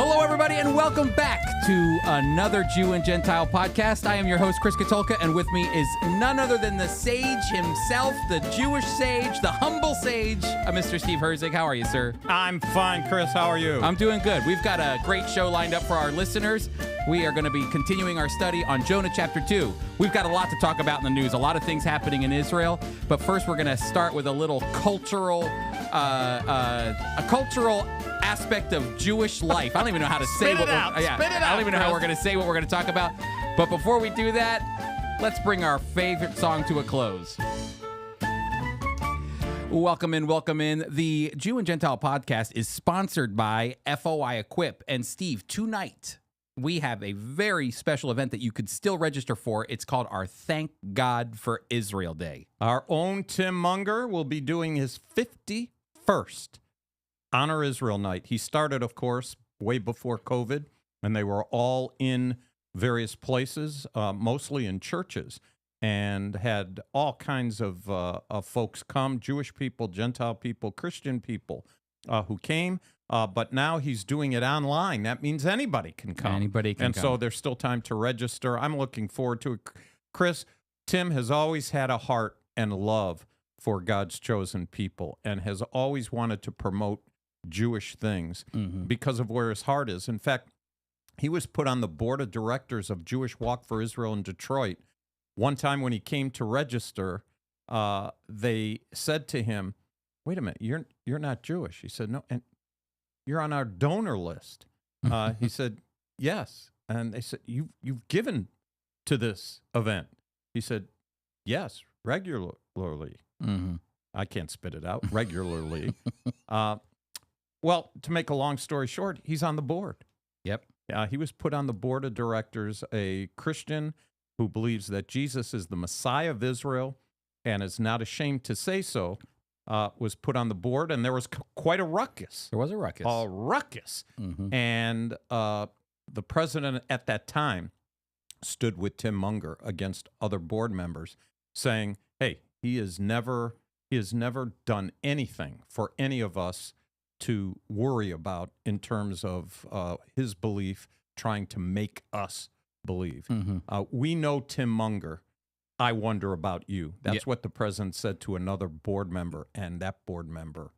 Hello, everybody, and welcome back to another Jew and Gentile podcast. I am your host, Chris Katulka, and with me is none other than the sage himself, the Jewish sage, the humble sage, Mr. Steve Herzig. How are you, sir? I'm fine, Chris. How are you? I'm doing good. We've got a great show lined up for our listeners. We are going to be continuing our study on Jonah chapter 2. We've got a lot to talk about in the news, a lot of things happening in Israel. But first, we're going to start with a little cultural aspect of Jewish life. I don't even know how to say what I don't even know how we're going to say what we're going to talk about. But before we do that, let's bring our favorite song to a close. Welcome in. The Jew and Gentile podcast is sponsored by FOI Equip. And Steve, tonight we have a very special event that you could still register for. It's called our Thank God for Israel Day. Our own Tim Munger will be doing his 51st Honor Israel Night. He started, of course, way before COVID, and they were all in various places, mostly in churches, and had all kinds of folks come, Jewish people, Gentile people, Christian people who came. But now he's doing it online. That means anybody can come. Anybody can come. And so there's still time to register. I'm looking forward to it. Chris, Tim has always had a heart and love for God's chosen people and has always wanted to promote Jewish things because of where his heart is. In fact, he was put on the board of directors of Jewish Walk for Israel in Detroit. One time when he came to register, they said to him, "Wait a minute, you're not Jewish." He said, "No, and you're on our donor list." He said, "Yes." And they said, "You've given to this event." He said, "Yes, regularly." I can't spit it out. Regularly. Well, to make a long story short, he's on the board. Yep. He was put on the board of directors, a Christian who believes that Jesus is the Messiah of Israel and is not ashamed to say so, was put on the board, and there was quite a ruckus. There was a ruckus. A ruckus. And the president at that time stood with Tim Munger against other board members, saying, "Hey, he has never done anything for any of us to worry about in terms of his belief, trying to make us believe. We know Tim Munger. I wonder about you." That's what the president said to another board member, and that board member,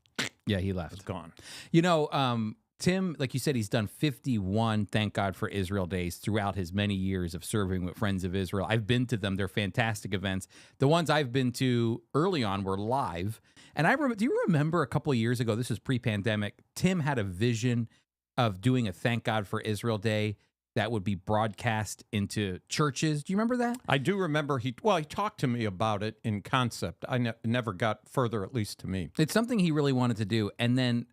he left. is gone. You know, Tim, like you said, he's done 51 Thank God for Israel days throughout his many years of serving with Friends of Israel. I've been to them. They're fantastic events. The ones I've been to early on were live. And do you remember a couple of years ago, this was pre-pandemic, Tim had a vision of doing a Thank God for Israel Day that would be broadcast into churches. Do you remember that? I do remember. He talked to me about it in concept. I never got further, at least to me. It's something he really wanted to do. And then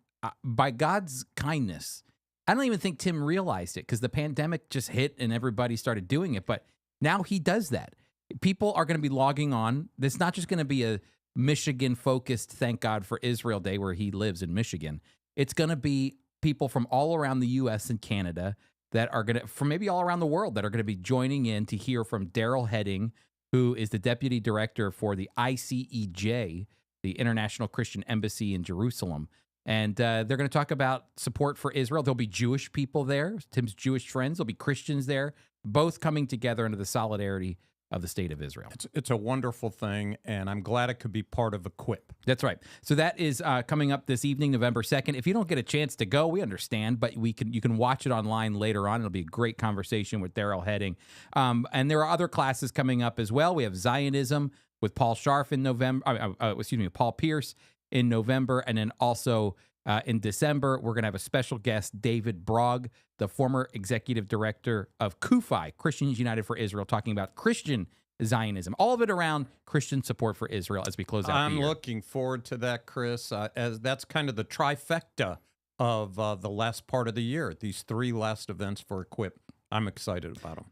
by God's kindness, I don't even think Tim realized it because the pandemic just hit and everybody started doing it. But now he does that. People are going to be logging on. It's not just going to be a Michigan-focused Thank God for Israel Day where he lives in Michigan. It's going to be people from all around the U.S. and Canada that are going to, from maybe all around the world, that are going to be joining in to hear from Daryl Hedding, who is the deputy director for the ICEJ, the International Christian Embassy in Jerusalem. And they're going to talk about support for Israel. There'll be Jewish people there, Tim's Jewish friends. There'll be Christians there, both coming together under the solidarity of the state of Israel. It's a wonderful thing, and I'm glad it could be part of Equip. That's right. So that is coming up this evening, November 2nd. If you don't get a chance to go, we understand, but you can watch it online later on. It'll be a great conversation with Daryl Hedding. And there are other classes coming up as well. We have Zionism with Paul Scharf in November. Paul Pierce in November, and then also in December, we're going to have a special guest, David Brog, the former executive director of CUFI, Christians United for Israel, talking about Christian Zionism. All of it around Christian support for Israel as we close out the year. I'm looking forward to that, Chris, as that's kind of the trifecta of the last part of the year, these three last events for Equip. I'm excited about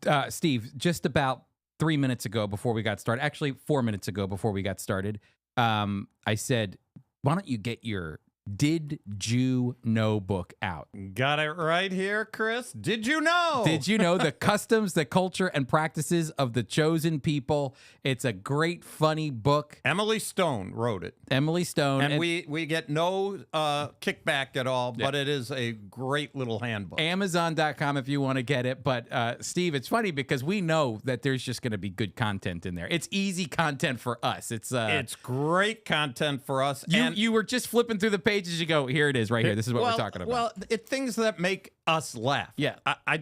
them. Steve, just about 3 minutes ago before we got started, actually 4 minutes ago before we got started, I said, why don't you get your Did You Know book out. Got it right here, Chris. Did you know? Did you know the customs, the culture, and practices of the chosen people? It's a great, funny book. Emily Stone wrote it. Emily Stone. And we get no kickback at all, but it is a great little handbook. Amazon.com if you want to get it. But, Steve, it's funny because we know that there's just going to be good content in there. It's easy content for us. It's great content for us. You were just flipping through the pages. You go, here it is right here. This is what we're talking about. Well, things that make us laugh. Yeah.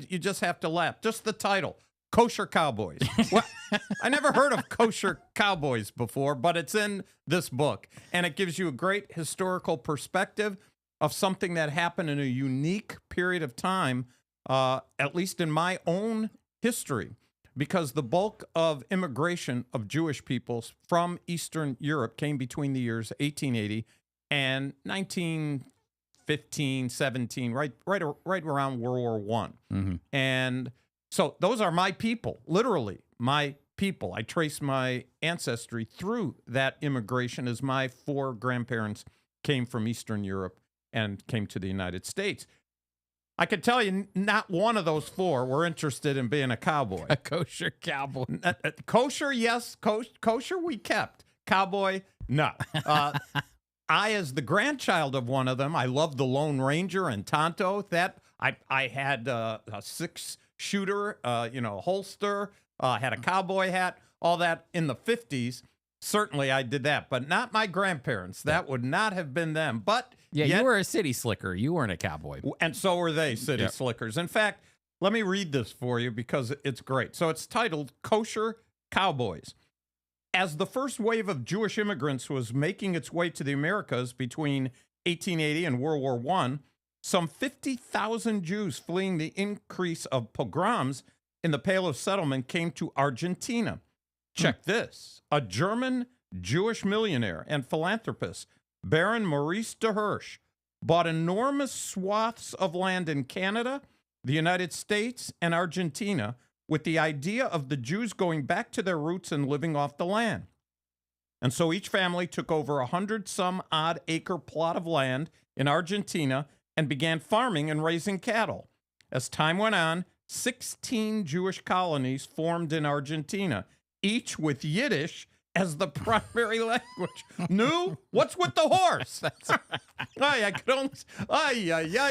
You just have to laugh. Just the title, Kosher Cowboys. Well, I never heard of Kosher Cowboys before, but it's in this book. And it gives you a great historical perspective of something that happened in a unique period of time, at least in my own history, because the bulk of immigration of Jewish peoples from Eastern Europe came between the years 1880 and 1915, 17, right around World War I. Mm-hmm. And so those are my people, literally my people. I trace my ancestry through that immigration as my 4 grandparents came from Eastern Europe and came to the United States. I could tell you not one of those 4 were interested in being a cowboy. A kosher cowboy. Kosher, yes. Kosher we kept. Cowboy, no. I, as the grandchild of one of them, I loved the Lone Ranger and Tonto. That I had a 6-shooter, holster, had a cowboy hat, all that in the 50s. Certainly I did that, but not my grandparents. That would not have been them. But yeah, you were a city slicker. You weren't a cowboy. And so were they, city slickers. In fact, let me read this for you because it's great. So it's titled Kosher Cowboys. As the first wave of Jewish immigrants was making its way to the Americas between 1880 and World War I, some 50,000 Jews fleeing the increase of pogroms in the Pale of Settlement came to Argentina. Check this. A German Jewish millionaire and philanthropist, Baron Maurice de Hirsch, bought enormous swaths of land in Canada, the United States, and Argentina with the idea of the Jews going back to their roots and living off the land. And so each family took over 100-some-odd acre plot of land in Argentina and began farming and raising cattle. As time went on, 16 Jewish colonies formed in Argentina, each with Yiddish as the primary language. New? What's with the horse? That's right.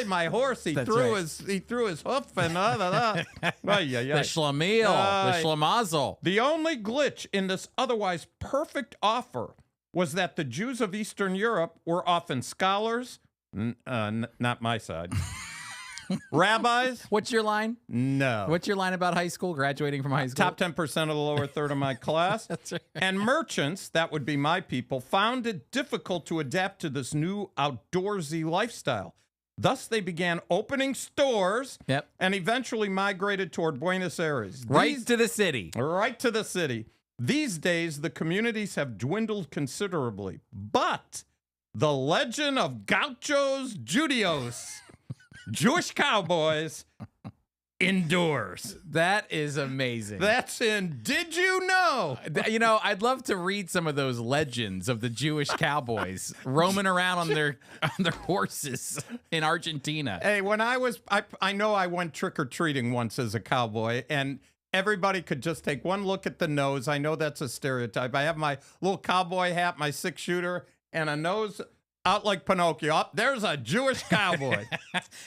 My horse. He threw his hoof and the schlemiel, the schlemazel. The only glitch in this otherwise perfect offer was that the Jews of Eastern Europe were often scholars, not my side. Rabbis. What's your line? No. What's your line about high school, graduating from high school? Top 10% of the lower third of my class. That's right. And merchants, that would be my people, found it difficult to adapt to this new outdoorsy lifestyle. Thus, they began opening stores and eventually migrated toward Buenos Aires. Right to the city. Right to the city. These days, the communities have dwindled considerably. But the legend of Gauchos Judios, Jewish cowboys, endures. That is amazing. That's in Did You Know? I'd love to read some of those legends of the Jewish cowboys roaming around on their horses in Argentina. Hey, when I know I went trick-or-treating once as a cowboy, and everybody could just take one look at the nose. I know that's a stereotype. I have my little cowboy hat, my 6-shooter, and a nose out like Pinocchio. Oh, there's a Jewish cowboy.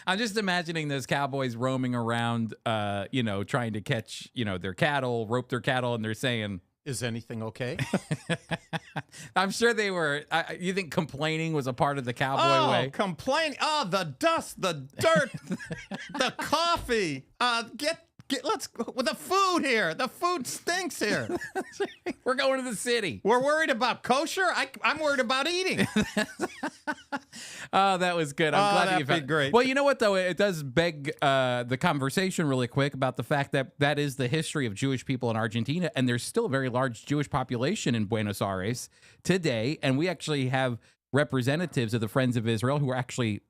I'm just imagining those cowboys roaming around, trying to catch, their cattle, rope their cattle, and they're saying, "Is anything okay?" I'm sure they were. You think complaining was a part of the cowboy way? Complaining. Oh, the dust, the dirt, the coffee. Let's with the food here. The food stinks here. We're going to the city. We're worried about kosher. I'm worried about eating. Oh, that was good. I'm glad that'd be great. Well, you know what though? It does beg the conversation really quick about the fact that is the history of Jewish people in Argentina, and there's still a very large Jewish population in Buenos Aires today, and we actually have representatives of the Friends of Israel who are actually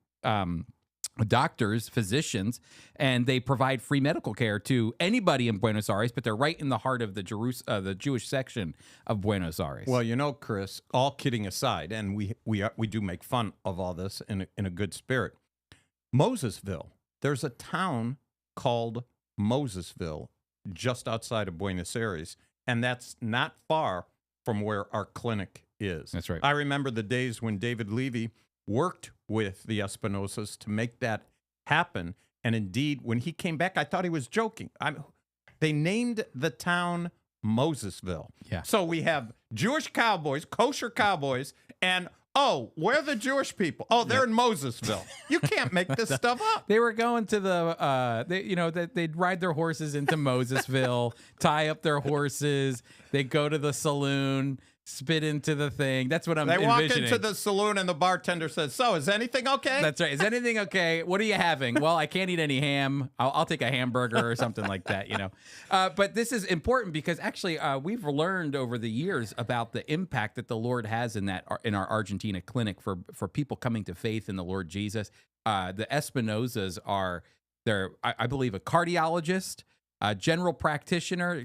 doctors, physicians, and they provide free medical care to anybody in Buenos Aires, but they're right in the heart of the the Jewish section of Buenos Aires. Well, you know, Chris, all kidding aside, and we do make fun of all this in a good spirit. Mosesville, there's a town called Mosesville just outside of Buenos Aires, and that's not far from where our clinic is. That's right. I remember the days when David Levy worked with the Espinosas to make that happen. And indeed, when he came back, I thought he was joking. They named the town Mosesville. Yeah. So we have Jewish cowboys, kosher cowboys, and where are the Jewish people? Oh, they're in Mosesville. You can't make this stuff up. They were going to they'd ride their horses into Mosesville, tie up their horses. They'd go to the saloon, spit into the thing. That's what I'm envisioning. Walk into the saloon and the bartender says, "So, is anything okay?" That's right. Is anything okay? What are you having? Well, I can't eat any ham. I'll take a hamburger or something like that, But this is important because actually we've learned over the years about the impact that the Lord has in our Argentina clinic for people coming to faith in the Lord Jesus. The Espinosas I believe, a cardiologist, a general practitioner,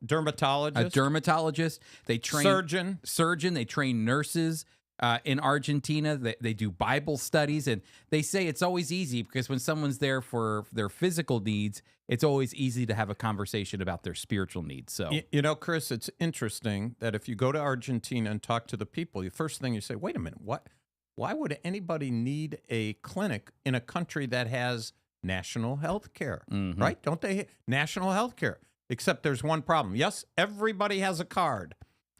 dermatologist. They train surgeon. They train nurses in Argentina. They do Bible studies, and they say it's always easy because when someone's there for their physical needs, it's always easy to have a conversation about their spiritual needs. So Chris, it's interesting that if you go to Argentina and talk to the people, the first thing you say, "Wait a minute, what? Why would anybody need a clinic in a country that has national health care, right? Don't they? National health care. Except there's one problem. Yes, everybody has a card.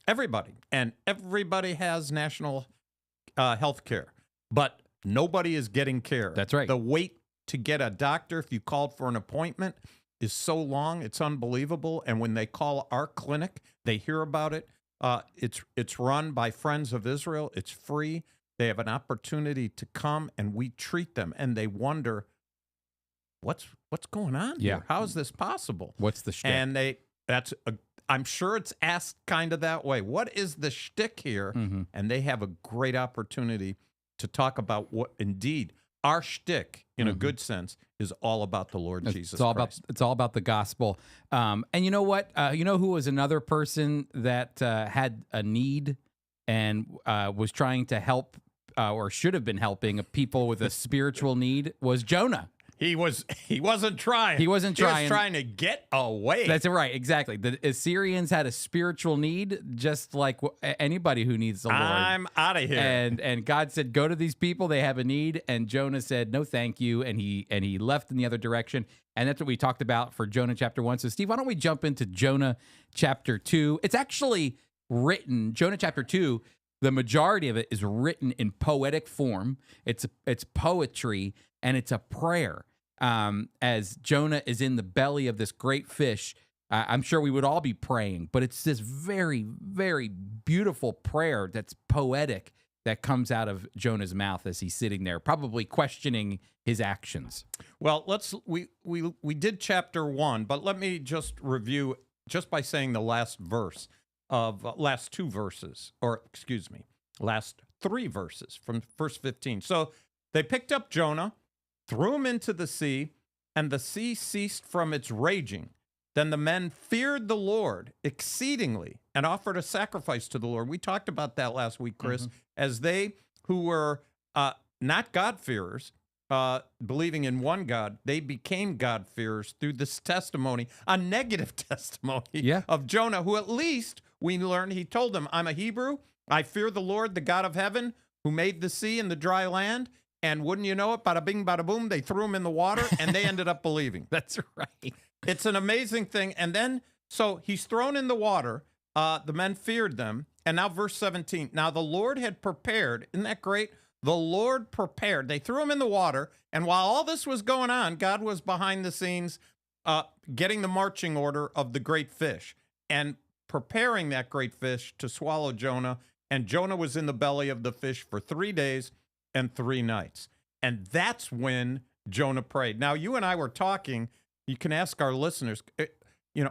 Everybody. And everybody has national health care. But nobody is getting care. That's right. The wait to get a doctor, if you called for an appointment, is so long. It's unbelievable. And when they call our clinic, they hear about it. It's run by Friends of Israel. It's free. They have an opportunity to come, and we treat them. And they wonder, what's going on here? How is this possible? What's the shtick? And I'm sure it's asked kind of that way. What is the shtick here? And they have a great opportunity to talk about what indeed our shtick, in a good sense, is all about the Lord Jesus Christ. It's all about the gospel. And you know what? You know who was another person that had a need and was trying to help or should have been helping people with a spiritual need was Jonah. He wasn't trying. He wasn't trying. He was trying to get away. That's right. Exactly. The Assyrians had a spiritual need, just like anybody who needs the Lord. I'm out of here. And God said, "Go to these people. They have a need." And Jonah said, "No, thank you." And he left in the other direction. And that's what we talked about for Jonah chapter 1. So, Steve, why don't we jump into Jonah chapter 2? It's actually written, Jonah chapter 2, the majority of it is written in poetic form. It's poetry, and it's a prayer. As Jonah is in the belly of this great fish, I'm sure we would all be praying, but it's this very, very beautiful prayer that's poetic that comes out of Jonah's mouth as he's sitting there, probably questioning his actions. Well, we did chapter 1, but let me just review just by saying the last two verses, or excuse me, last 3 verses from verse 15. So they picked up Jonah, threw him into the sea, and the sea ceased from its raging. Then the men feared the Lord exceedingly and offered a sacrifice to the Lord. We talked about that last week, Chris, as they who were not God-fearers, believing in one God, they became God-fearers through this testimony, a negative testimony of Jonah, who at least we learned, he told them, "I'm a Hebrew. I fear the Lord, the God of heaven, who made the sea and the dry land." And wouldn't you know it, bada bing, bada boom, they threw him in the water, and they ended up believing. That's right. It's an amazing thing. And then, so he's thrown in the water. The men feared them. And now verse 17. Now the Lord had prepared. Isn't that great? The Lord prepared. They threw him in the water. And while all this was going on, God was behind the scenes getting the marching order of the great fish and preparing that great fish to swallow Jonah. And Jonah was in the belly of the fish for 3 days and 3 nights. And that's when Jonah prayed. Now, you and I were talking. You can ask our listeners,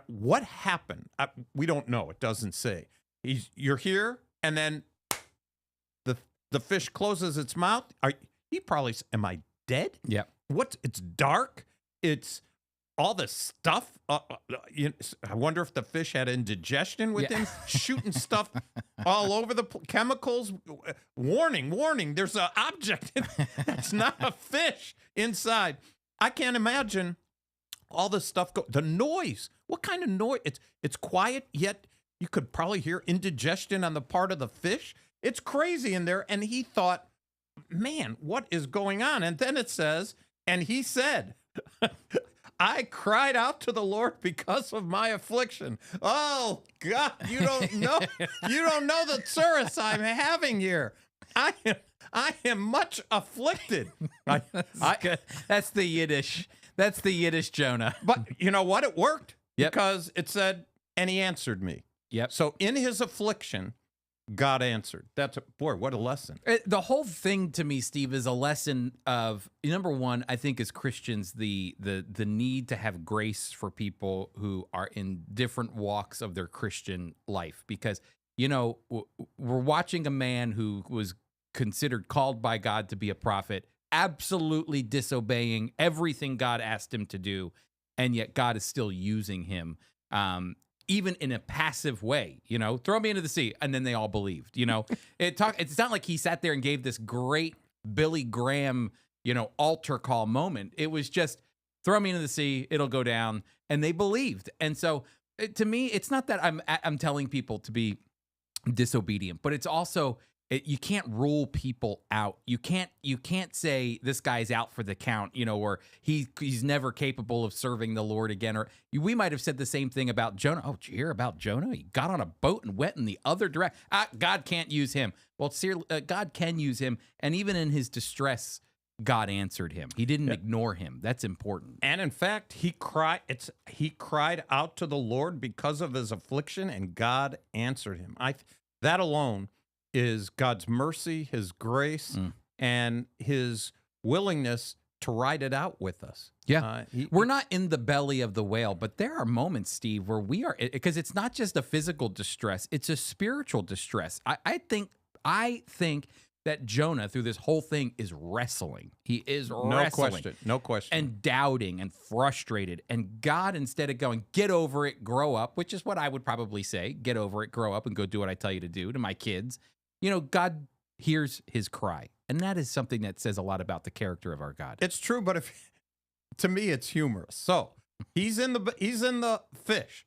what happened? We don't know. It doesn't say. You're here, and then the fish closes its mouth. he probably, am I dead? Yeah. It's dark. It's all this stuff. I wonder if the fish had indigestion with him, shooting stuff all over the chemicals. Warning, there's an object that's not a fish inside. I can't imagine all this stuff. The noise. What kind of noise? It's quiet, yet you could probably hear indigestion on the part of the fish. It's crazy in there. And he thought, man, what is going on? And then it says, and he said, I cried out to the Lord because of my affliction. Oh God, you don't know the tsuris I'm having here. I am much afflicted. That's the Yiddish. That's the Yiddish Jonah. But you know what? It worked. Yep. Because it said, and he answered me. Yep. So in his affliction, God answered. Boy, what a lesson. The whole thing to me, Steve, is a lesson of, number one, I think as Christians, the need to have grace for people who are in different walks of their Christian life. Because, we're watching a man who was considered called by God to be a prophet, absolutely disobeying everything God asked him to do, and yet God is still using him. Even in a passive way, throw me into the sea, and then they all believed. It's not like he sat there and gave this great Billy Graham, altar call moment. It was just throw me into the sea, it'll go down, and they believed. And so, to me, it's not that I'm telling people to be disobedient, but it's also you can't rule people out. You can't say this guy's out for the count, or he's never capable of serving the Lord again. Or we might have said the same thing about Jonah. Oh, did you hear about Jonah? He got on a boat and went in the other direction. God can't use him. Well, God can use him, and even in his distress, God answered him. He didn't ignore him. That's important. And in fact, he cried out to the Lord because of his affliction, and God answered him. That alone is God's mercy, his grace, and his willingness to ride it out with us. Yeah. We're not in the belly of the whale, but there are moments, Steve, where we are, because it's not just a physical distress, it's a spiritual distress. I think that Jonah, through this whole thing, is wrestling. He is wrestling. No question. And doubting and frustrated. And God, instead of going, get over it, grow up, which is what I would probably say, get over it, grow up, and go do what I tell you to do to my kids. God hears his cry. And that is something that says a lot about the character of our God. It's true, but to me, it's humorous. So he's in the fish.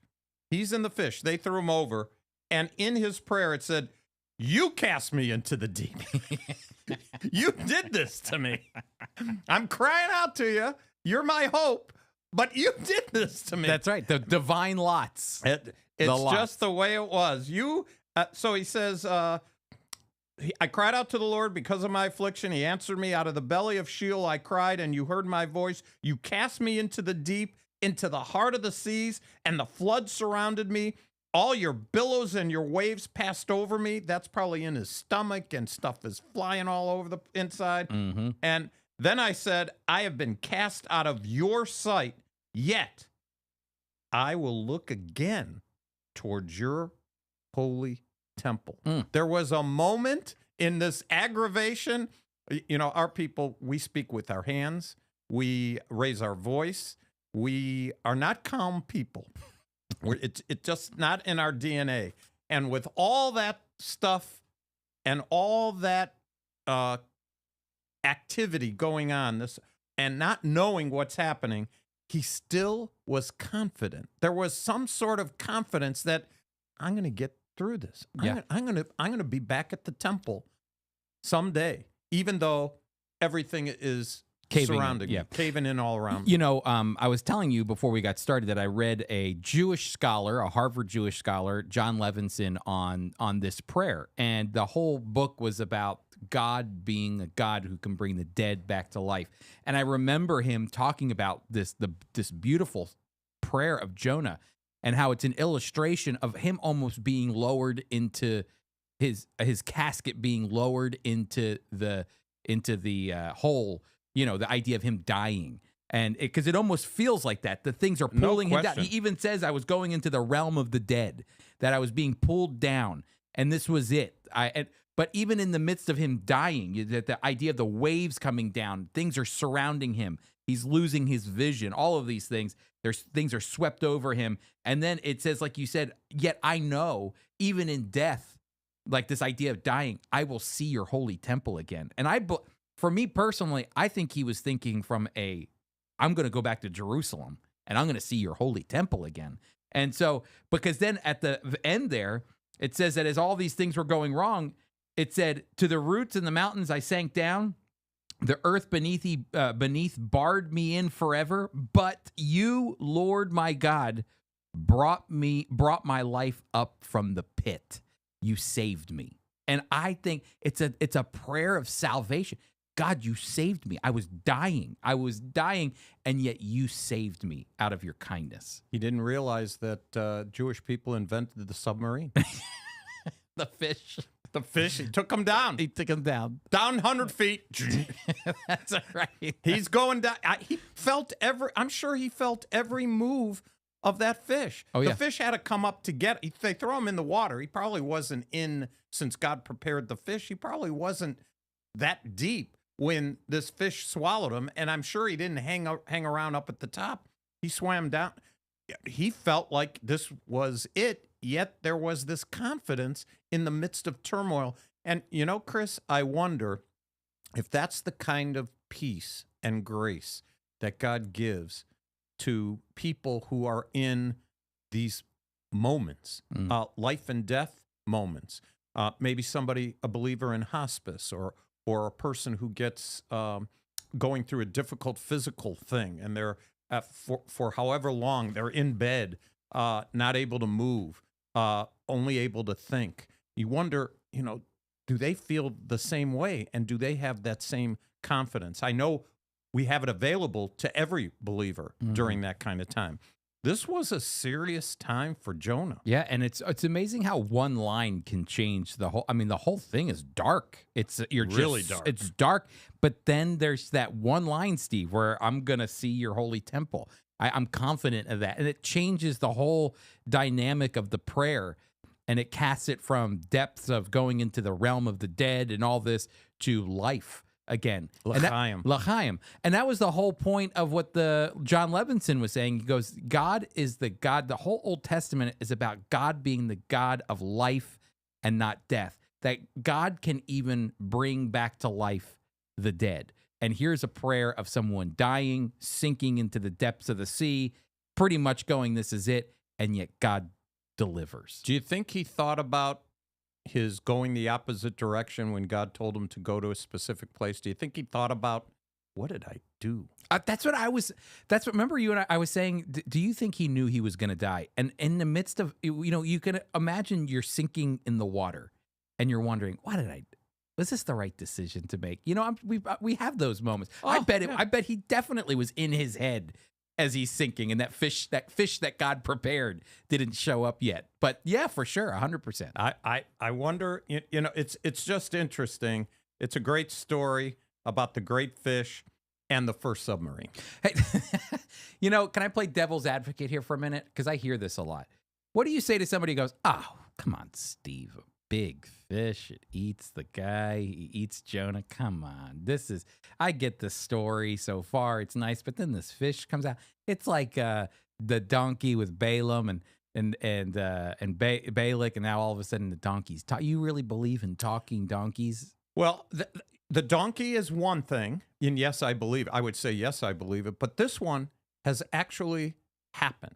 He's in the fish. They threw him over. And in his prayer, it said, you cast me into the deep. You did this to me. I'm crying out to you. You're my hope, but you did this to me. That's right. The divine lots. It's just the way it was. So he says, I cried out to the Lord because of my affliction. He answered me. Out of the belly of Sheol I cried, and you heard my voice. You cast me into the deep, into the heart of the seas, and the flood surrounded me. All your billows and your waves passed over me. That's probably in his stomach, and stuff is flying all over the inside. Mm-hmm. And then I said, I have been cast out of your sight, yet I will look again towards your holy temple. There was a moment in this aggravation. Our people, we speak with our hands. We raise our voice. We are not calm people. It's just not in our DNA. And with all that stuff and all that activity going on, and not knowing what's happening, he still was confident. There was some sort of confidence that I'm going to get through this. I'm going to be back at the temple someday, even though everything is surrounding me, caving in all around me. I was telling you before we got started that I read a Jewish scholar, a Harvard Jewish scholar, John Levinson, on this prayer, and the whole book was about God being a God who can bring the dead back to life. And I remember him talking about this beautiful prayer of Jonah, and how it's an illustration of him almost being lowered into his casket, being lowered into the hole. The idea of him dying, and because it almost feels like that. The things are pulling him down. He even says, "I was going into the realm of the dead, that I was being pulled down, and this was it." But even in the midst of him dying, the idea of the waves coming down, things are surrounding him. He's losing his vision. All of these things, things are swept over him. And then it says, like you said, yet I know, even in death, like this idea of dying, I will see your holy temple again. And for me personally, I think he was thinking from I'm going to go back to Jerusalem and I'm going to see your holy temple again. And so, because then at the end there, it says that as all these things were going wrong, it said, to the roots in the mountains I sank down. The earth beneath barred me in forever. But you, Lord my God, brought my life up from the pit. You saved me. And I think it's a prayer of salvation. God, you saved me. I was dying, and yet you saved me out of your kindness. He didn't realize that Jewish people invented the submarine. The fish. The fish, he took him down. He took him down. Down 100 feet. That's right. He's going down. I'm sure he felt every move of that fish. Oh, yeah. The fish had to come up to get it. They throw him in the water. He probably wasn't since God prepared the fish, he probably wasn't that deep when this fish swallowed him. And I'm sure he didn't hang around up at the top. He swam down. He felt like this was it. Yet there was this confidence in the midst of turmoil. And, Chris, I wonder if that's the kind of peace and grace that God gives to people who are in these moments, life and death moments. Maybe a believer in hospice or a person who gets going through a difficult physical thing, and they're for however long they're in bed, not able to move. Only able to think. You wonder, do they feel the same way? And do they have that same confidence? I know we have it available to every believer during that kind of time. This was a serious time for Jonah. Yeah, and it's amazing how one line can change the whole. I mean, the whole thing is dark. You're really dark. It's dark, but then there's that one line, Steve, where I'm gonna see your holy temple. I'm confident of that. And it changes the whole dynamic of the prayer. And it casts it from depths of going into the realm of the dead and all this to life again. L'chaim. And that was the whole point of what John Levinson was saying. He goes, God is the God. The whole Old Testament is about God being the God of life and not death. That God can even bring back to life the dead. And here's a prayer of someone dying, sinking into the depths of the sea, pretty much going, this is it, and yet God delivers. Do you think he thought about his going the opposite direction when God told him to go to a specific place? Do you think he thought about, what did I do? Remember you and I was saying, do you think he knew he was going to die? And in the midst of, you can imagine you're sinking in the water and you're wondering, was this the right decision to make? We have those moments. I bet he definitely was in his head as he's sinking, and that fish that God prepared didn't show up yet. But yeah, for sure, 100%. I wonder. It's just interesting. It's a great story about the great fish and the first submarine. Hey, can I play devil's advocate here for a minute? Because I hear this a lot. What do you say to somebody who goes, "Oh, come on, Steve, a big fish, it eats the guy, he eats Jonah. Come on, I get the story so far, it's nice, but then this fish comes out. It's like the donkey with Balaam and Balak, and now all of a sudden the donkeys. You really believe in talking donkeys? Well, the donkey is one thing, and yes, I believe. I would say yes, I believe it. But this one has actually happened.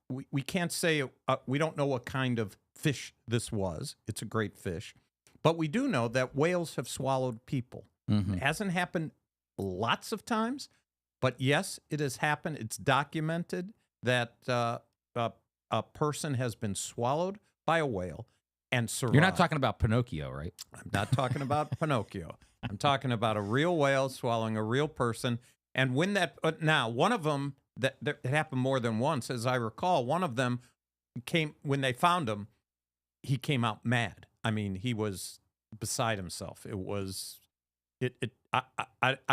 We can't say we don't know what kind of fish this was. It's a great fish. But we do know that whales have swallowed people. Mm-hmm. It hasn't happened lots of times, but yes, it has happened. It's documented that a person has been swallowed by a whale and survived. You're not talking about Pinocchio, right? I'm not talking about Pinocchio. I'm talking about a real whale swallowing a real person. And when now, one of them, that it happened more than once, as I recall, one of them when they found him, he came out mad. I mean, he was beside himself. I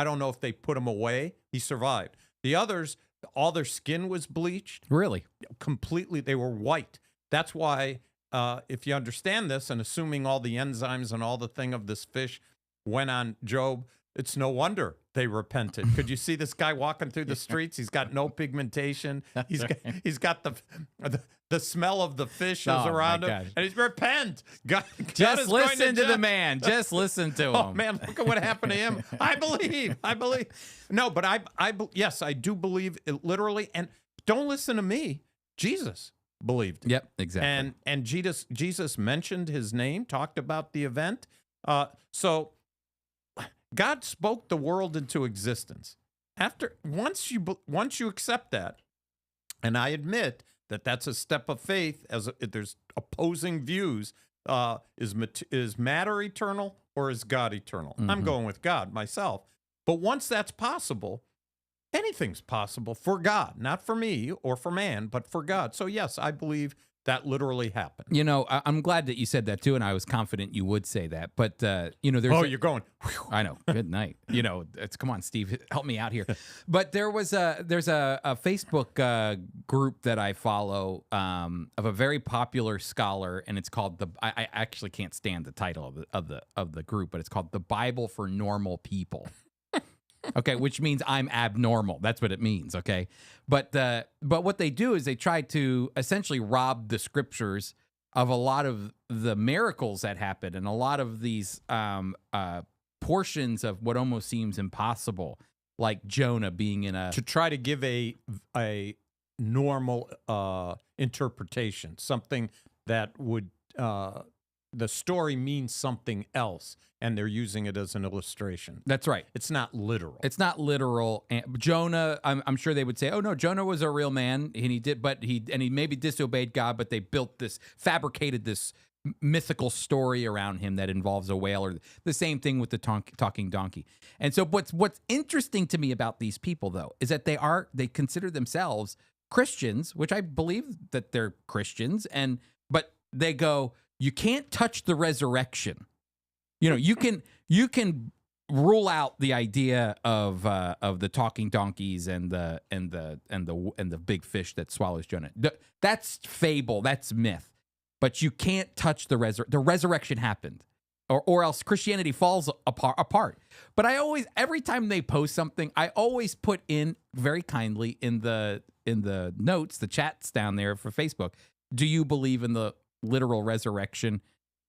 don't know if they put him away. He survived. The others, all their skin was bleached. Really? Completely. They were white. That's why if you understand this, and assuming all the enzymes and all the thing of this fish went on Job, it's no wonder they repented. Could you see this guy walking through the streets? He's got no pigmentation. He's got the smell of the fish is around him, and he's repent. God Just is listen to the man. Just listen to him. Oh man, look at what happened to him. I believe. No, but yes, I do believe it literally. And don't listen to me. Jesus believed. Yep, exactly. And Jesus mentioned his name, talked about the event. So God spoke the world into existence. Once you accept that, and I admit that that's a step of faith, as there's opposing views. Is matter eternal or is God eternal? Mm-hmm. I'm going with God myself. But once that's possible, anything's possible for God, not for me or for man, but for God. So yes, I believe that literally happened. You know, I'm glad that you said that too, and I was confident you would say that. But you know, you're going. Whew. I know. Good night. You know, come on, Steve, help me out here. But there's a Facebook group that I follow of a very popular scholar, and it's called I actually can't stand the title of the group, but it's called The Bible for Normal People. Okay, which means I'm abnormal. That's what it means. Okay, but what they do is they try to essentially rob the scriptures of a lot of the miracles that happen and a lot of these portions of what almost seems impossible, like Jonah being in to try to give a normal interpretation, something that would the story means something else, and they're using it as an illustration. That's right. It's not literal. It's not literal. And Jonah, I'm sure they would say, "Oh no, Jonah was a real man, and he maybe disobeyed God, but they fabricated this mythical story around him that involves a whale, or the same thing with the talking donkey." And so, what's interesting to me about these people, though, is that they consider themselves Christians, which I believe that they're Christians, but they go, you can't touch the resurrection. You know, you can rule out the idea of the talking donkeys and the big fish that swallows Jonah. That's fable. That's myth. But you can't touch the resurrection happened, or else Christianity falls apart. But every time they post something, I always put in very kindly in the notes, the chats down there for Facebook, do you believe in the literal resurrection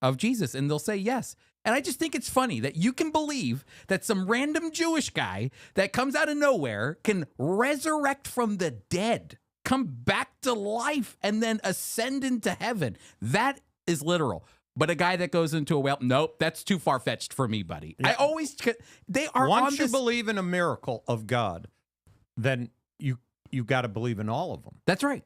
of Jesus? And they'll say yes. And I just think it's funny that you can believe that some random Jewish guy that comes out of nowhere can resurrect from the dead, come back to life, and then ascend into heaven. That is literal. But a guy that goes into a well, nope, that's too far-fetched for me, buddy. Yeah. Once you believe in a miracle of God, then you got to believe in all of them. That's right.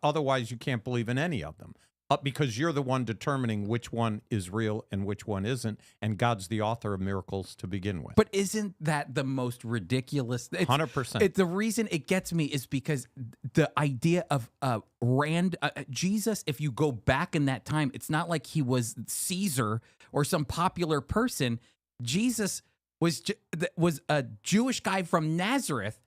Otherwise, you can't believe in any of them. Because you're the one determining which one is real and which one isn't, and God's the author of miracles to begin with. But isn't that the most ridiculous? 100%. The reason it gets me is because the idea of Jesus, if you go back in that time, it's not like he was Caesar or some popular person. Jesus was a Jewish guy from Nazareth,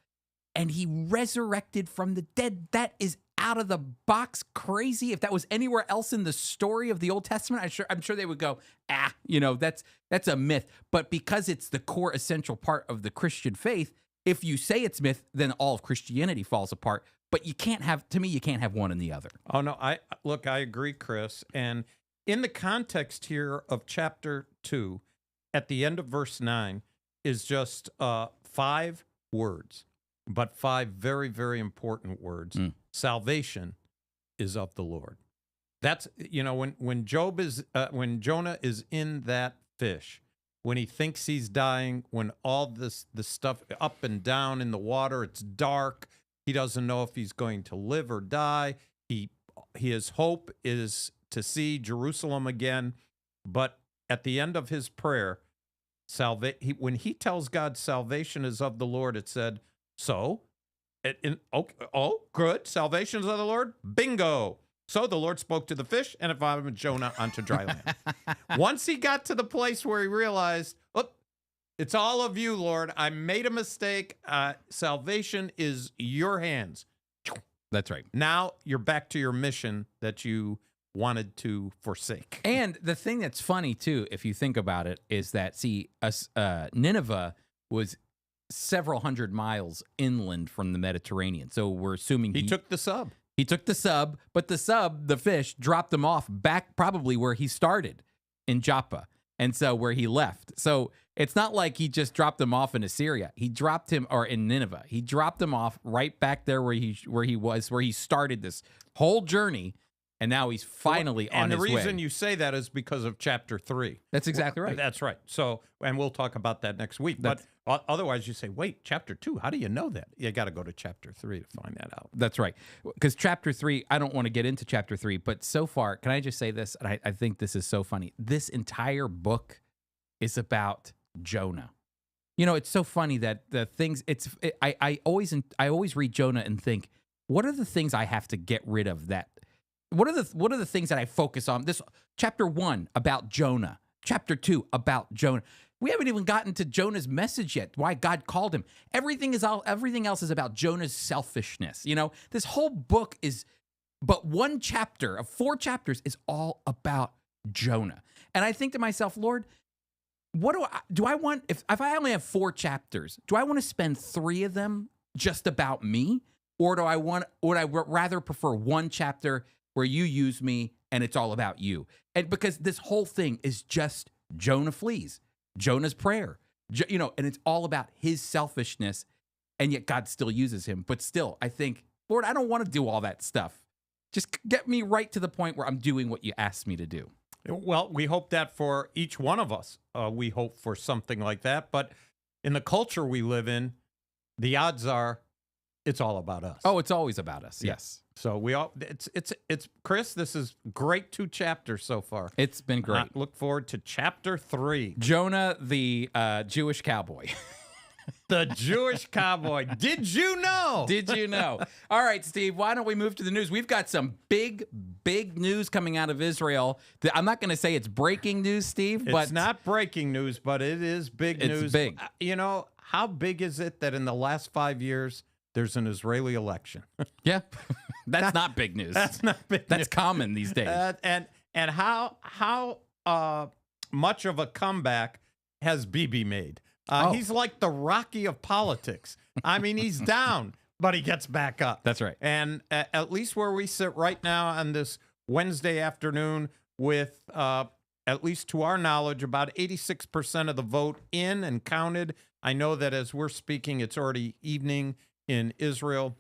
and he resurrected from the dead. That is out of the box crazy. If that was anywhere else in the story of the Old Testament, I'm sure they would go, that's a myth. But because it's the core essential part of the Christian faith, if you say it's myth, then all of Christianity falls apart. But you can't have one and the other. Oh no, I agree, Chris. And in the context here of chapter 2, at the end of verse 9 is just 5 words, but 5 very, very important words. Salvation is of the Lord. That's, when Jonah is in that fish, when he thinks he's dying, when all the stuff up and down in the water, it's dark, he doesn't know if he's going to live or die. His hope is to see Jerusalem again. But at the end of his prayer, when he tells God salvation is of the Lord, it said, good. Salvation is of the Lord. Bingo. So the Lord spoke to the fish and vomited Jonah onto dry land. Once he got to the place where he realized, it's all of you, Lord. I made a mistake. Salvation is your hands. That's right. Now you're back to your mission that you wanted to forsake. And the thing that's funny too, if you think about it, is that Nineveh was several hundred miles inland from the Mediterranean. So we're assuming He took the sub. He took the sub, but the fish, dropped him off back probably where he started in Joppa. And so where he left. So it's not like he just dropped him off in Assyria. He dropped him, or in Nineveh. He dropped him off right back there where he started this whole journey. And now he's finally on his way. And the reason you say that is because of chapter 3. That's exactly right. That's right. So, and we'll talk about that next week. But otherwise you say, wait, chapter 2, how do you know that? You got to go to chapter 3 to find that out. That's right. Because chapter 3, I don't want to get into chapter 3, but so far, can I just say this? And I think this is so funny. This entire book is about Jonah. You know, it's so funny that the things, I always read Jonah and think, what are the things I have to get rid of that? What are the things that I focus on? This chapter 1 about Jonah, chapter 2 about Jonah. We haven't even gotten to Jonah's message yet. Why God called him. Everything else is about Jonah's selfishness. You know, this whole book is, but one chapter of 4 chapters is all about Jonah. And I think to myself, Lord, what do I want? If I only have 4 chapters, do I want to spend 3 of them just about me, or would I rather prefer one chapter where you use me and it's all about you? And because this whole thing is just Jonah flees, Jonah's prayer, and it's all about his selfishness, and yet God still uses him. But still, I think, Lord, I don't want to do all that stuff. Just get me right to the point where I'm doing what you asked me to do. Well, we hope that for each one of us. We hope for something like that. But in the culture we live in, the odds are it's all about us. Oh, it's always about us. Yes. So it's Chris, this is great 2 chapters so far. It's been great. Look forward to chapter 3. Jonah, the Jewish cowboy. The Jewish cowboy. Did you know? Did you know? All right, Steve, why don't we move to the news? We've got some big news coming out of Israel. I'm not going to say it's breaking news, Steve, but it's not breaking news, but it is big news. It's big. You know, how big is it that in the last 5 years there's an Israeli election? Yeah. That's not big news. That's not big news. That's common these days. And how much of a comeback has Bibi made? He's like the Rocky of politics. I mean, he's down, but he gets back up. That's right. And at least where we sit right now on this Wednesday afternoon with, at least to our knowledge, about 86% of the vote in and counted. I know that as we're speaking, it's already evening in Israel,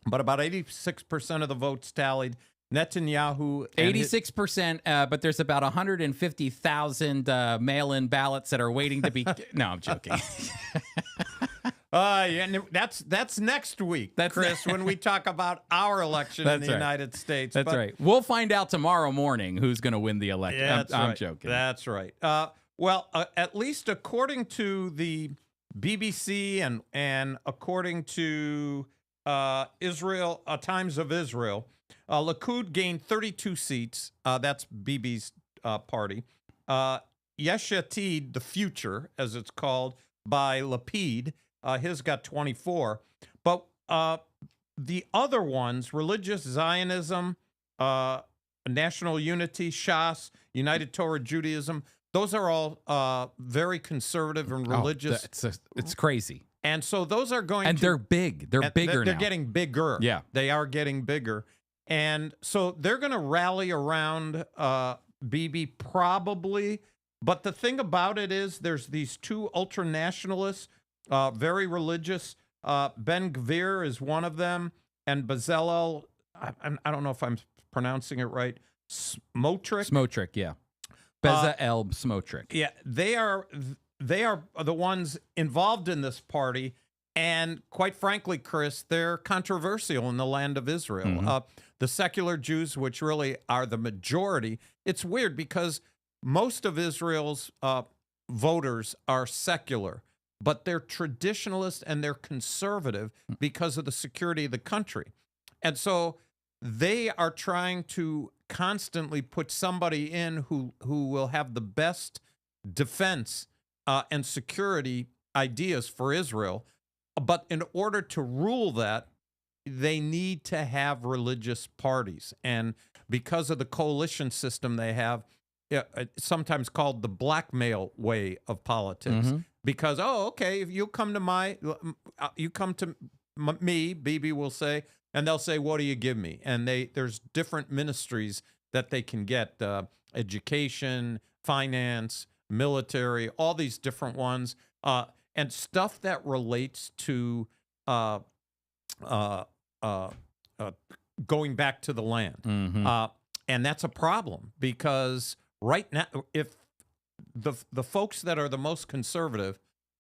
but about 86% of the votes tallied. Netanyahu. 86%, but there's about 150,000 mail-in ballots that are waiting to be. No, I'm joking. Yeah, that's next week, Chris, when we talk about our election in the United States. That's right. We'll find out tomorrow morning who's going to win the election. Yeah, I'm joking. That's right. Well, at least according to the BBC and according to Israel, Times of Israel, Likud gained 32 seats. That's Bibi's party. Yesh Atid, the future, as it's called, by Lapid, his got 24. But the other ones, Religious Zionism, National Unity, Shas, United Torah Judaism, those are all very conservative and religious. It's crazy. And so those are going and they're big. They're bigger now. They're getting bigger. Yeah. They are getting bigger. And so they're going to rally around Bibi probably. But the thing about it is there's these 2 ultra-nationalists, very religious. Ben Gvir is one of them. And Bezalel, I don't know if I'm pronouncing it right, Smotrich, yeah. Bezalel Smotrich. Yeah, they are the ones involved in this party. And quite frankly, Chris, they're controversial in the land of Israel. Mm-hmm. The secular Jews, which really are the majority, it's weird because most of Israel's voters are secular, but they're traditionalist and they're conservative because of the security of the country. And so they are trying to constantly put somebody in who will have the best defense and security ideas for Israel. But in order to rule that, they need to have religious parties. And because of the coalition system they have, sometimes called the blackmail way of politics. Because, okay, if you come to me, Bibi will say, and they'll say, what do you give me? And there's different ministries that they can get, education, finance, military, all these different ones, and stuff that relates to going back to the land. And that's a problem because right now, if the folks that are the most conservative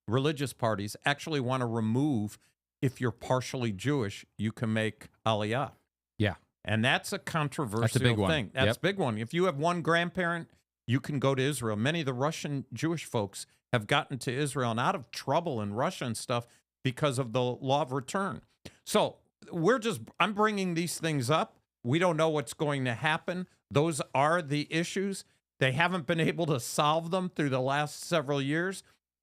religious parties actually want to remove, if you're partially Jewish, you can make Aliyah. Yeah. And that's a controversial That's a big one. thing. That's Yep. a big one. If you have one grandparent, you can go to Israel. Many of the Russian Jewish folks have gotten to Israel and out of trouble in Russia and stuff because of the law of return. So I'm bringing these things up. We don't know what's going to happen. Those are the issues. They haven't been able to solve them through the last several years.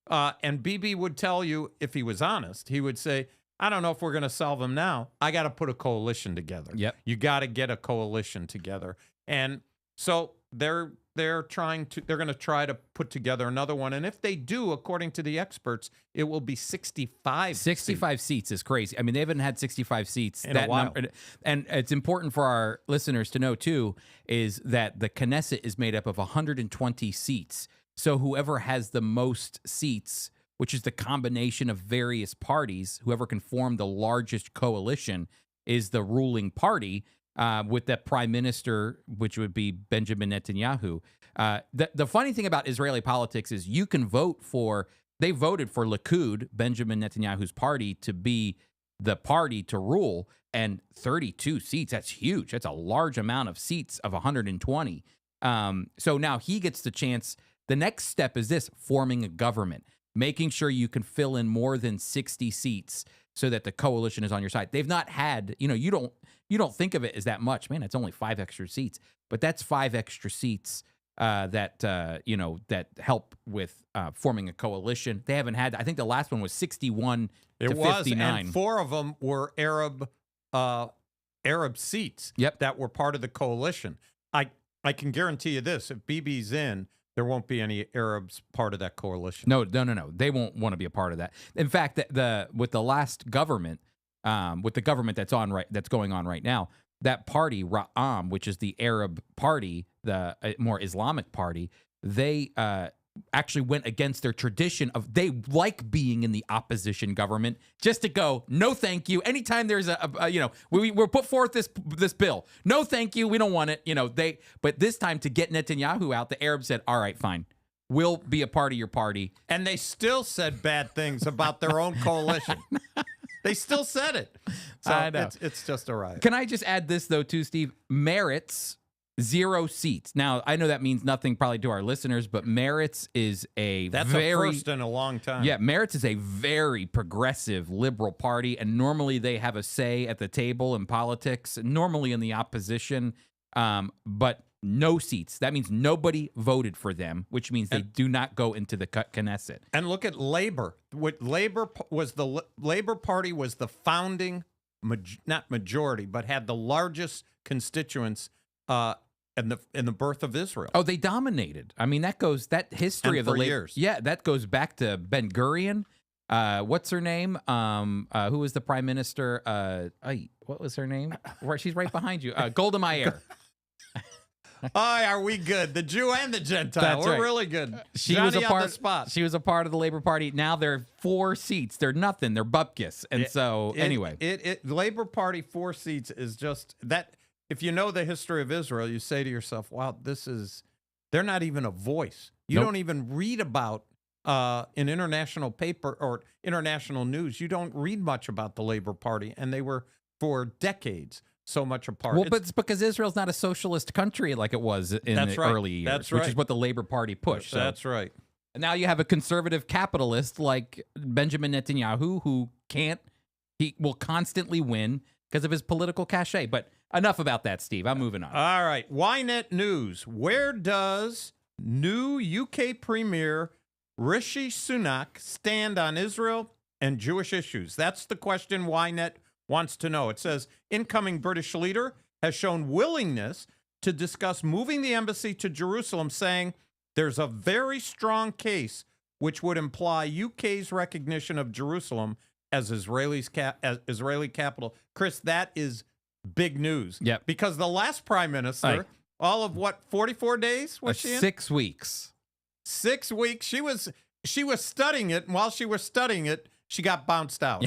And Bibi would tell you, if he was honest, he would say, I don't know if we're going to solve them now. I got to put a coalition together. Yep. You got to get a coalition together. And so they're going to try to put together another one. And if they do, according to the experts, it will be 65 65 seats is crazy. I mean, they haven't had 65 seats in a while. And it's important for our listeners to know, too, is that the Knesset is made up of 120 seats. So whoever has the most seats, which is the combination of various parties, whoever can form the largest coalition is the ruling party, with the prime minister, which would be Benjamin Netanyahu. The funny thing about Israeli politics is you can they voted for Likud, Benjamin Netanyahu's party, to be the party to rule, and 32 seats, that's huge. That's a large amount of seats of 120. So now he gets the chance. The next step is this: forming a government, making sure you can fill in more than 60 seats so that the coalition is on your side. They've not had, you don't think of it as that much. Man, it's only 5 extra seats, but that's 5 extra seats that help with forming a coalition. They haven't had, I think the last one was 61 to 59. And 4 of them were Arab seats that were part of the coalition. I can guarantee you this: if Bibi's in, there won't be any Arabs part of that coalition. No. They won't want to be a part of that. In fact, with the last government, with the government that's going on right now, that party, Ra'am, which is the Arab party, the more Islamic party, they actually went against their tradition of they like being in the opposition government just to go, no, thank you. Anytime there's we're put forth this bill, no, thank you, we don't want it. But this time to get Netanyahu out, the Arabs said, all right, fine, we'll be a part of your party. And they still said bad things about their own coalition. They still said it. So I know. It's just a riot. Can I just add this, though, too, Steve? Meretz, 0 seats. Now, I know that means nothing probably to our listeners, but Meretz is That's a first in a long time. Yeah, Meretz is a very progressive liberal party, and normally they have a say at the table in politics, normally in the opposition, but no seats. That means nobody voted for them, which means they do not go into the Knesset. And look at Labor. Labor Party was the founding, not majority, but had the largest constituents in the birth of Israel. Oh, they dominated. I mean, that history and of the for years. Yeah, that goes back to Ben Gurion. What's her name? Who was the prime minister? What was her name? She's right behind you. Golda Meir. Are we good? The Jew and the Gentile. That's We're right. really good. She Johnny was a on part. the spot. She was a part of the Labor Party. Now they're 4 seats. They're nothing. They're bupkis. And anyway, Labor Party 4 seats is just that. If you know the history of Israel, you say to yourself, "Wow, they're not even a voice. You don't even read about in international paper or international news. You don't read much about the Labor Party, and they were for decades." So much apart. Well, but it's because Israel's not a socialist country like it was in the early years, which is what the Labor Party pushed. That's right. And now you have a conservative capitalist like Benjamin Netanyahu he will constantly win because of his political cachet. But enough about that, Steve. I'm moving on. All right. Ynet News. Where does new UK Premier Rishi Sunak stand on Israel and Jewish issues? That's the question Ynet wants to know. It says, incoming British leader has shown willingness to discuss moving the embassy to Jerusalem, saying there's a very strong case which would imply UK's recognition of Jerusalem as Israeli capital. Chris, that is big news. Yep. Because the last prime minister, all of what, 44 days was she in? 6 weeks. 6 weeks. She was studying it, and while she was studying it, she got bounced out.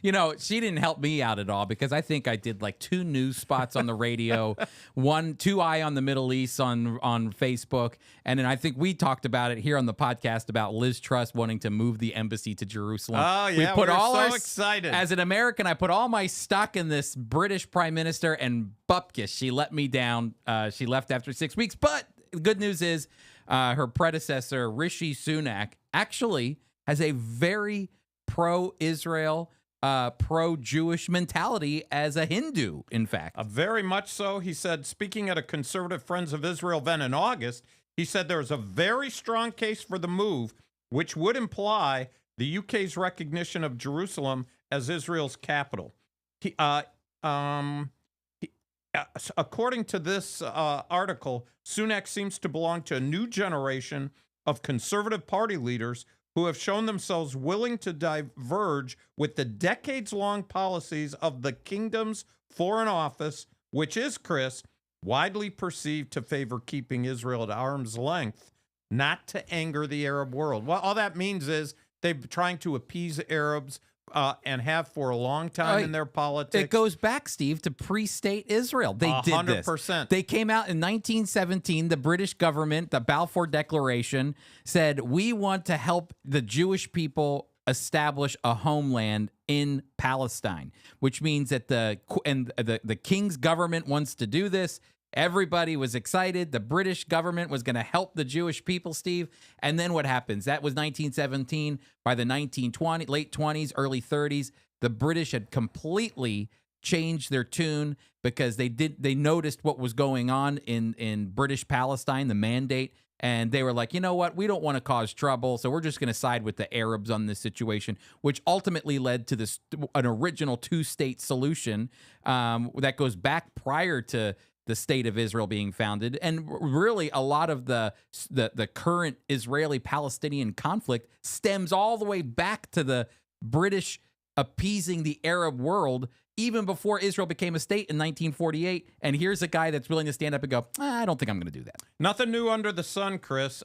You know, she didn't help me out at all because I think I did like 2 news spots on the radio, 2 Eye on the Middle East on Facebook, and then I think we talked about it here on the podcast about Liz Truss wanting to move the embassy to Jerusalem. Oh yeah, we were so excited. As an American, I put all my stock in this British Prime Minister, and Shpilkes, she let me down. She left after 6 weeks, but the good news is her predecessor, Rishi Sunak, actually has a very pro-Israel, pro-Jewish mentality as a Hindu, in fact. Very much so. He said, speaking at a conservative Friends of Israel event in August, he said there's a very strong case for the move, which would imply the UK's recognition of Jerusalem as Israel's capital. According to this article, Sunak seems to belong to a new generation of conservative party leaders who have shown themselves willing to diverge with the decades-long policies of the kingdom's foreign office, which is, Chris, widely perceived to favor keeping Israel at arm's length, not to anger the Arab world. Well, all that means is they're trying to appease Arabs and have for a long time in their politics. It goes back, Steve, to pre-state Israel. They did this. 100%. They came out in 1917. The British government, the Balfour Declaration, said, we want to help the Jewish people establish a homeland in Palestine, which means that the king's government wants to do this. Everybody was excited. The British government was going to help the Jewish people, Steve. And then what happens? That was 1917. By the late 20s, early 30s, the British had completely changed their tune because they noticed what was going on in British Palestine, the mandate, and they were like, you know what? We don't want to cause trouble, so we're just going to side with the Arabs on this situation, which ultimately led to an original 2-state solution that goes back prior to the state of Israel being founded. And really, a lot of the current Israeli-Palestinian conflict stems all the way back to the British appeasing the Arab world even before Israel became a state in 1948. And here's a guy that's willing to stand up and go, I don't think I'm going to do that. Nothing new under the sun, Chris.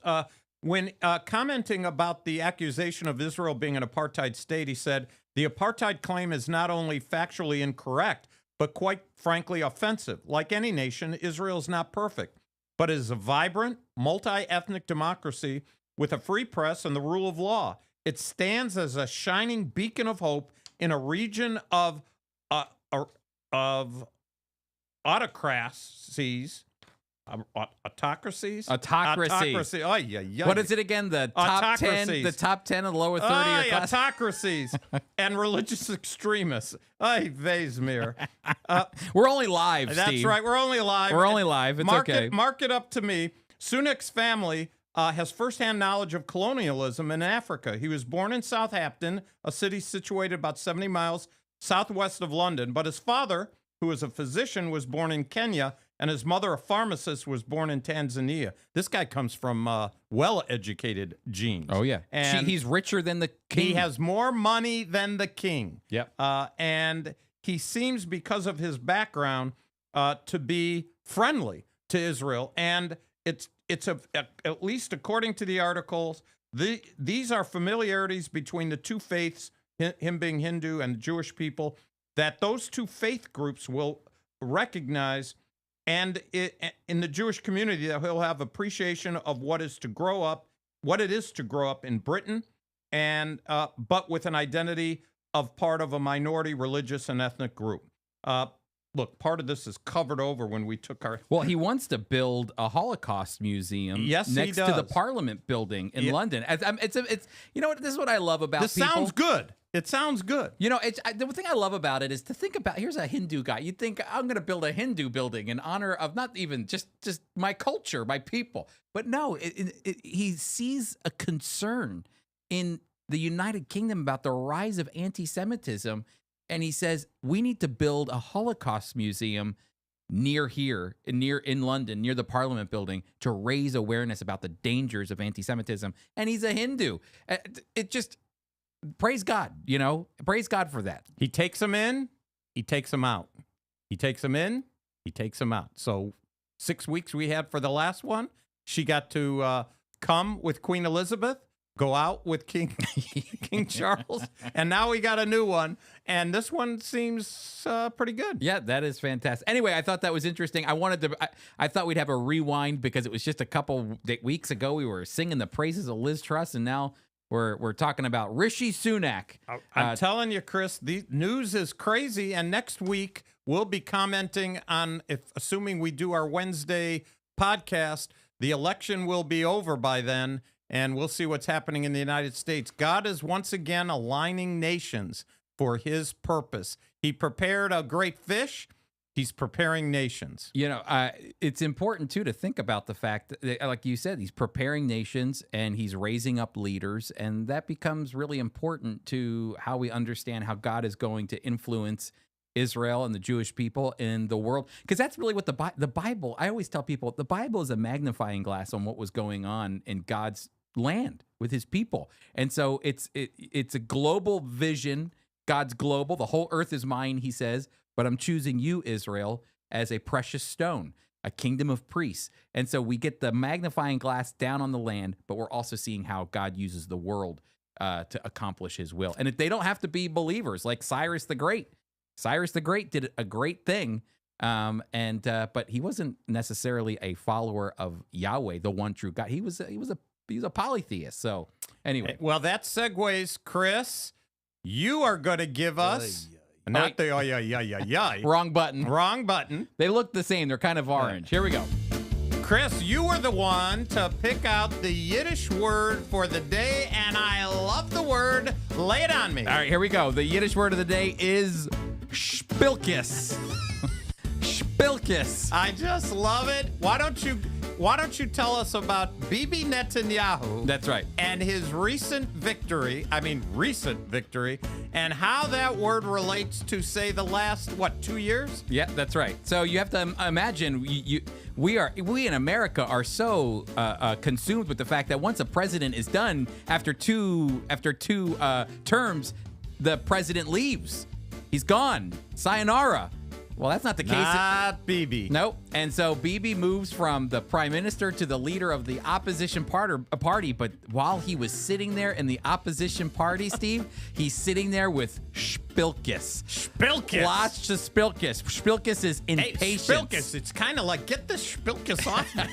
When commenting about the accusation of Israel being an apartheid state, he said, the apartheid claim is not only factually incorrect, but quite frankly offensive. Like any nation, Israel is not perfect, but is a vibrant, multi-ethnic democracy with a free press and the rule of law. It stands as a shining beacon of hope in a region of autocracies. Autocracies? Autocracy. Oh, yeah. What is it again? The top 10, the top 10 and lower 30 or class? Autocracies and religious extremists. Ay, Vezmir. We're only live, Steve. That's right. We're only live. We're only live. It's okay. Mark it up to me. Sunak's family has firsthand knowledge of colonialism in Africa. He was born in Southampton, a city situated about 70 miles southwest of London. But his father, who was a physician, was born in Kenya, and his mother, a pharmacist, was born in Tanzania. This guy comes from well-educated genes. Oh, yeah. And he's richer than the king. He has more money than the king. Yep. And he seems, because of his background, to be friendly to Israel. And it's at least according to the articles, these are familiarities between the two faiths, him being Hindu and Jewish people, that those two faith groups will recognize. And in the Jewish community, that he'll have appreciation of what it is to grow up in Britain, and but with an identity of part of a minority religious and ethnic group. Look, part of this is covered over when we took our... Well, he wants to build a Holocaust museum next to the Parliament building in London. It's you know what? This is what I love about this people. Sounds good. It sounds good. You know, the thing I love about it is to think about, here's a Hindu guy. You'd think, I'm going to build a Hindu building in honor of not even just my culture, my people. But no, he sees a concern in the United Kingdom about the rise of anti-Semitism. And he says, we need to build a Holocaust museum near here, near in London, near the Parliament building, to raise awareness about the dangers of anti-Semitism. And he's a Hindu. It just, praise God, praise God for that. He takes them in, he takes them out. He takes them in, he takes them out. So 6 weeks we had for the last one. She got to come with Queen Elizabeth, go out with King Charles, and now we got a new one. And this one seems pretty good. Yeah, that is fantastic. Anyway, I thought that was interesting. I thought we'd have a rewind because it was just a couple weeks ago we were singing the praises of Liz Truss, and now we're talking about Rishi Sunak. I'm telling you, Chris, the news is crazy. And next week we'll be commenting on, assuming we do our Wednesday podcast, the election will be over by then. And we'll see what's happening in the United States. God is once again aligning nations for his purpose. He prepared a great fish. He's preparing nations. It's important, too, to think about the fact that, like you said, he's preparing nations and he's raising up leaders. And that becomes really important to how we understand how God is going to influence Israel and the Jewish people in the world. Because that's really what the Bible, I always tell people, the Bible is a magnifying glass on what was going on in God's land with his people. And so it's a global vision. God's global. The whole earth is mine, he says, but I'm choosing you, Israel, as a precious stone, a kingdom of priests. And so we get the magnifying glass down on the land, but we're also seeing how God uses the world to accomplish his will. And they don't have to be believers like Cyrus the Great. Cyrus the Great did a great thing. But he wasn't necessarily a follower of Yahweh, the one true God. He was a polytheist. So anyway. Well, that segues, Chris. You are going to give us not the wrong button. Wrong button. They look the same. They're kind of orange. Here we go. Chris, you were the one to pick out the Yiddish word for the day, and I love the word. Lay it on me. All right, here we go. The Yiddish word of the day is Shpilkes. Shpilkes. I just love it. Why don't you tell us about Bibi Netanyahu? That's right. And his recent victory, and how that word relates to, say, the last, 2 years? Yeah, that's right. So you have to imagine, we in America are so consumed with the fact that once a president is done, after two terms, the president leaves. He's gone. Sayonara. Well, that's not the case. Not Bibi. Nope. And so Bibi moves from the prime minister to the leader of the opposition party. But while he was sitting there in the opposition party, Steve, he's sitting there with Shpilkes. Shpilkes. Lots of Shpilkes. Shpilkes is impatience. Hey, Shpilkes. It's kind of like, get the Shpilkes off me.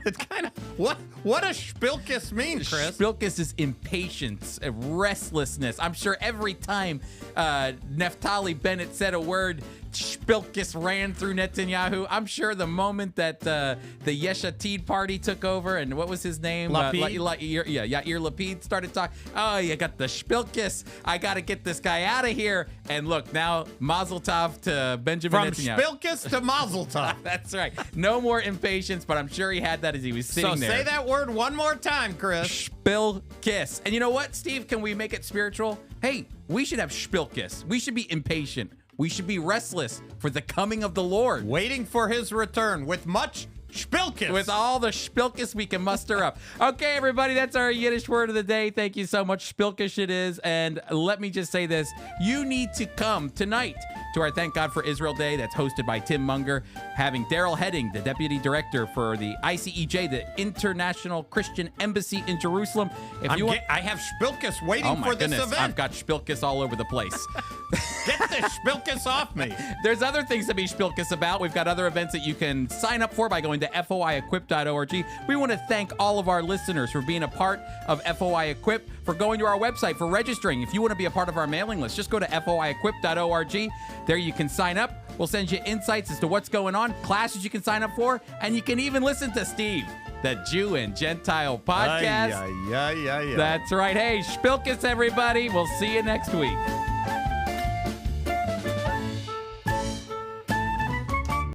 It's kind of, what does Shpilkes mean, Chris? Shpilkes is impatience, restlessness. I'm sure every time Naftali Bennett said a word, Shpilkes ran through Netanyahu. I'm sure the moment that the Yesh Atid party took over, and what was his name? Lapid. Yair Lapid started talking. Oh, you got the Shpilkes. I got to get this guy out of here. And look, now Mazel Tov to Benjamin Netanyahu. From Shpilkes to Mazel Tov. That's right. No more impatience, but I'm sure he had that as he was sitting there. So say that word one more time, Chris. Shpilkes. And you know what, Steve? Can we make it spiritual? Hey, we should have Shpilkes. We should be impatient. We should be restless for the coming of the Lord. Waiting for his return with much Shpilkes. With all the Shpilkes we can muster up. Okay, everybody, that's our Yiddish word of the day. Thank you so much. Shpilkish it is. And let me just say this. You need to come tonight to our Thank God for Israel Day that's hosted by Tim Munger, having Daryl Hedding, the Deputy Director for the ICEJ, the International Christian Embassy in Jerusalem. I have Shpilkes waiting for this event. I've got Shpilkes all over the place. Get the Shpilkes off me. There's other things to be Shpilkes about. We've got other events that you can sign up for by going to FOIEquip.org. We want to thank all of our listeners for being a part of FOI Equip, for going to our website, for registering. If you want to be a part of our mailing list, just go to FOIEquip.org. There you can sign up. We'll send you insights as to what's going on, classes you can sign up for, and you can even listen to Steve, the Jew and Gentile podcast. Yeah. That's right. Hey, Shpilkes, everybody. We'll see you next week.